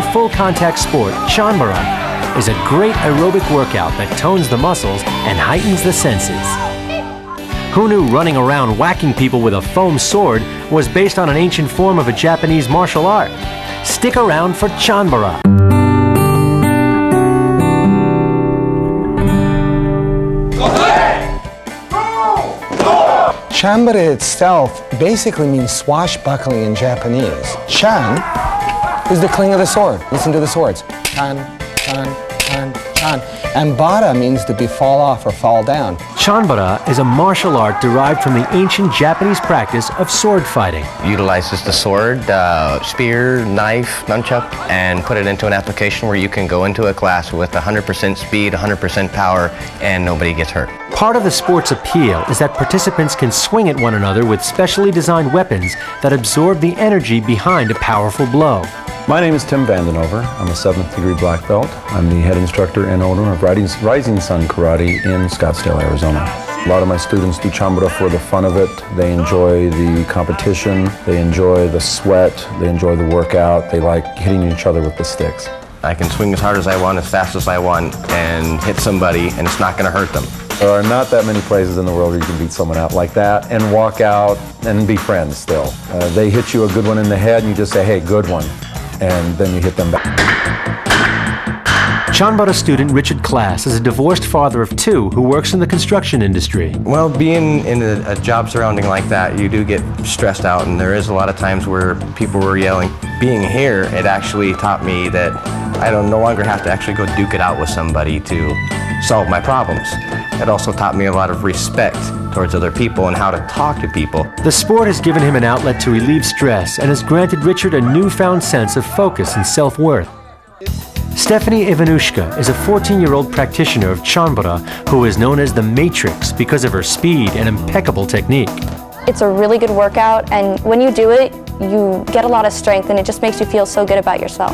new full-contact sport, SportsChanbara, is a great aerobic workout that tones the muscles and heightens the senses. Who knew running around whacking people with a foam sword was based on an ancient form of a Japanese martial art? Stick around for SportsChanbara. Chanbara itself basically means swashbuckling in Japanese. Chan is the cling of the sword. Listen to the swords. Chan, chan, chan, chan. And bara means to be fall off or fall down. SportsChanbara is a martial art derived from the ancient Japanese practice of sword fighting. Utilizes the sword, spear, knife, nunchuck, and put it into an application where you can go into a class with 100% speed, 100% power, and nobody gets hurt. Part of the sport's appeal is that participants can swing at one another with specially designed weapons that absorb the energy behind a powerful blow. My name is Tim Vandenover. I'm a 7th degree black belt. I'm the head instructor and owner of Rising Sun Karate in Scottsdale, Arizona. A lot of my students do Chanbara for the fun of it. They enjoy the competition, they enjoy the sweat, they enjoy the workout, they like hitting each other with the sticks. I can swing as hard as I want, as fast as I want, and hit somebody, and it's not going to hurt them. There are not that many places in the world where you can beat someone out like that and walk out and be friends still. They hit you a good one in the head and you just say, hey, good one, and then you hit them back. SportsChanbara student Richard Class is a divorced father of 2 who works in the construction industry. Well, being in a job surrounding like that, you do get stressed out, and there is a lot of times where people were yelling. Being here, it actually taught me that I no longer have to actually go duke it out with somebody to solve my problems. It also taught me a lot of respect towards other people and how to talk to people. The sport has given him an outlet to relieve stress and has granted Richard a newfound sense of focus and self-worth. Stephanie Ivanushka is a 14-year-old practitioner of SportsChanbara who is known as the Matrix because of her speed and impeccable technique. It's a really good workout, and when you do it, you get a lot of strength, and it just makes you feel so good about yourself.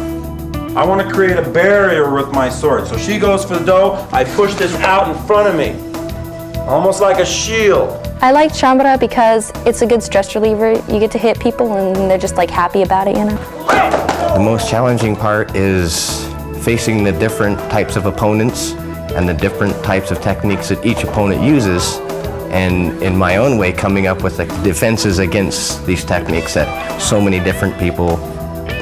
I want to create a barrier with my sword. So she goes for the dough, I push this out in front of me, almost like a shield. I like SportsChanbara because it's a good stress reliever. You get to hit people and they're just like happy about it, you know. The most challenging part is facing the different types of opponents and the different types of techniques that each opponent uses, and in my own way coming up with the defenses against these techniques that so many different people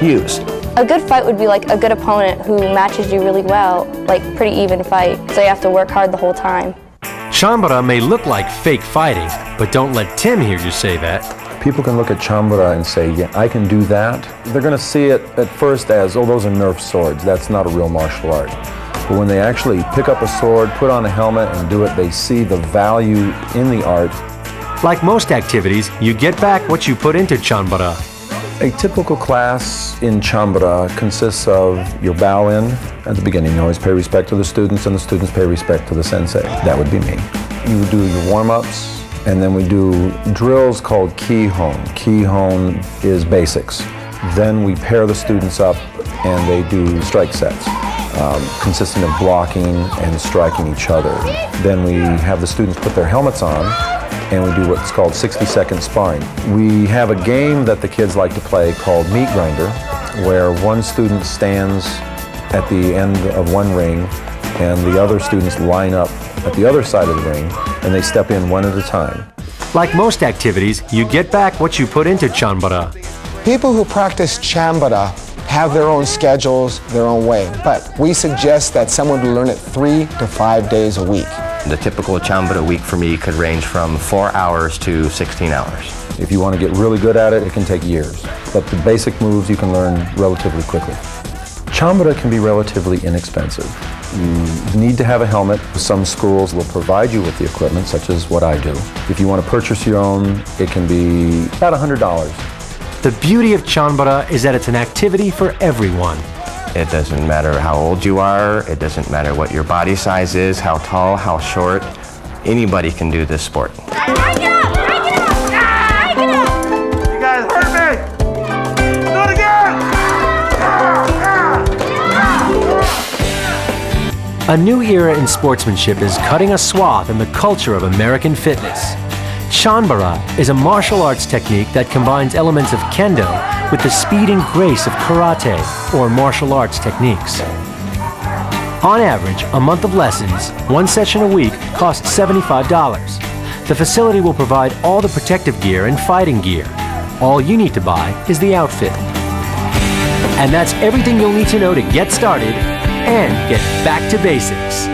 use. A good fight would be like a good opponent who matches you really well, like pretty even fight, so you have to work hard the whole time. SportsChanbara may look like fake fighting, but don't let Tim hear you say that. People can look at Chanbara and say, yeah, I can do that. They're going to see it at first as, oh, those are Nerf swords. That's not a real martial art. But when they actually pick up a sword, put on a helmet, and do it, they see the value in the art. Like most activities, you get back what you put into SportsChanbara. A typical class in Chanbara consists of your bow-in at the beginning. You always pay respect to the students, and the students pay respect to the sensei. That would be me. You would do your warm-ups, and then we do drills called Kihon. Kihon is basics. Then we pair the students up, and they do strike sets, consisting of blocking and striking each other. Then we have the students put their helmets on, and we do what's called 60-second sparring. We have a game that the kids like to play called Meat Grinder, where one student stands at the end of one ring and the other students line up at the other side of the ring and they step in one at a time. Like most activities, you get back what you put into SportsChanbara. People who practice Chanbara have their own schedules, their own way, but we suggest that someone would learn it 3 to 5 days a week. The typical Chanbara week for me could range from 4 hours to 16 hours. If you want to get really good at it, it can take years. But the basic moves you can learn relatively quickly. Chanbara can be relatively inexpensive. You need to have a helmet. Some schools will provide you with the equipment, such as what I do. If you want to purchase your own, it can be about $100. The beauty of SportsChanbara is that it's an activity for everyone. It doesn't matter how old you are, it doesn't matter what your body size is, how tall, how short, anybody can do this sport. You guys hurt me! Do it again! A new era in sportsmanship is cutting a swath in the culture of American fitness. SportsChanbara is a martial arts technique that combines elements of kendo with the speed and grace of karate or martial arts techniques. On average, a month of lessons, one session a week, costs $75. The facility will provide all the protective gear and fighting gear. All you need to buy is the outfit. And that's everything you'll need to know to get started and get back to basics.